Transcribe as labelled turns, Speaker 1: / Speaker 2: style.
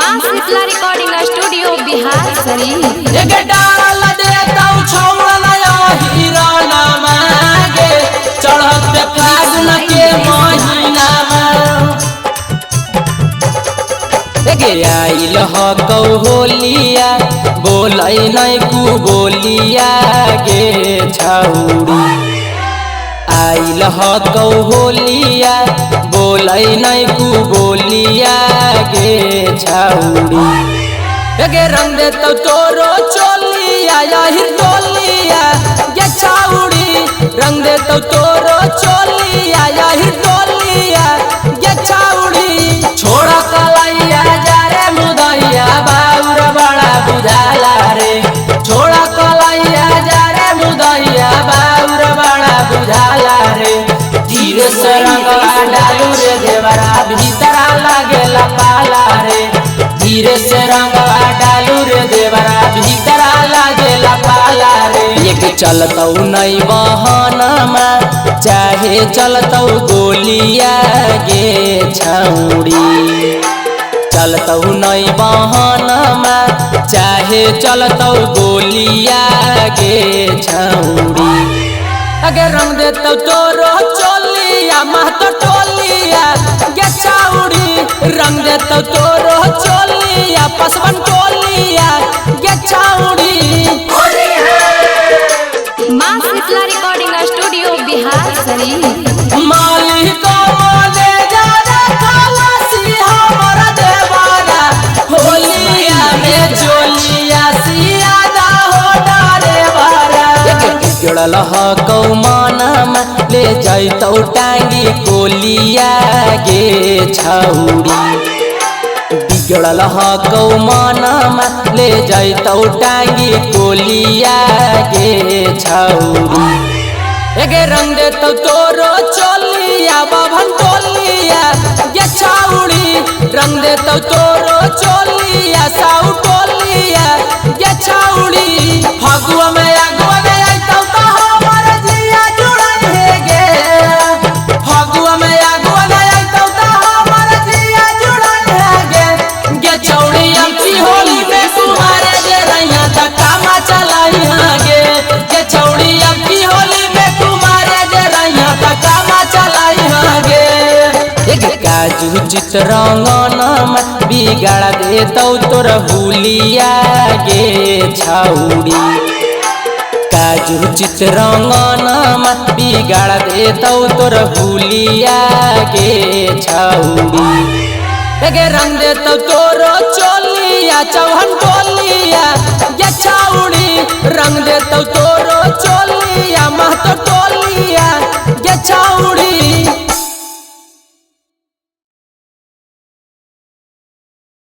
Speaker 1: माँ Shitala recording studio Bihar Sharif.
Speaker 2: एक डाल देता छौड़ा हीरा ना मांगे चढ़त फागुन के महीना गे आइल हकौ होलिया बोलै नै कु बोलिया गे छौड़ी आइल हकौ होलिया बोलै नै कु बोलिया गे छौड़ी गे रंग देतौ तोरो चोलिया यही टोलिया गे छौड़ी रंग देतौ तोरो चोलिया यही टोलिया गे छौड़ी छोड़ा कलैया जा रे मुदैया बाउर बड़ा बुझाला रे छोड़ा कलैया जा रे मुदैया बाउर बड़ा बुझाला रे धीरे से रंगवा डालू रे देवरा भीतरा लागेला पाला रे धीरे से रंगवा डालू रे देवरा भीतरा लागेला पाला रे एक चलतौ नै बहनमा चाहे चलतौ गोलिया गे छौड़ी चलतौ नै बहनमा चाहे चलतौ गोलिया गे छौड़ी अगे रंग देतौ तोरो चोलिया महतो टोलिया गे छौड़ी रंग देतौ तोरो चोलिया पसवन टोलिया गे छौड़ी।
Speaker 1: माँ शीतला रिकॉर्डिंग स्टूडियो बिहार शरीफ।
Speaker 2: मालिक मोले जाना खलासी हमरा देवारा होलिया में चोलिया सियादा हो डारे वारा गिड़ल हकौ मानमा ले जैतौ टांगी कोलिया गे छौड़ी बिगड़ल हकौ मानमा ले जैतौ टांगी कोलिया गे छौड़ी एगे रंग देतौ तोरो चोलिया बाभन टोलिया गे छौड़ी रंग देतौ तोरो चोलिया साउ टोलिया गे छौड़ी फगुआ में अगुआ में आइतौ त हमर जिया जुड़न हे गे फगुआ में अगुआ में आइतौ त हमर जिया जुड़न हे गे छौड़ी अमची होली में कुमारे जे रैया त कामा चलाई गे छौड़ी अमची होली में कुमारे जे रैया त कामा चलाई गे काजू चित्रंगनमा बिगाड़ देतौ तोर हुलिया गे छौड़ी काजू चित्रंगनमा बिगाड़ देतौ तोर हुलिया गे छौड़ी गे रंग देतौ तोरो चोलिया चौहन टोलिया गे छौड़ी रंग देतौ तोरो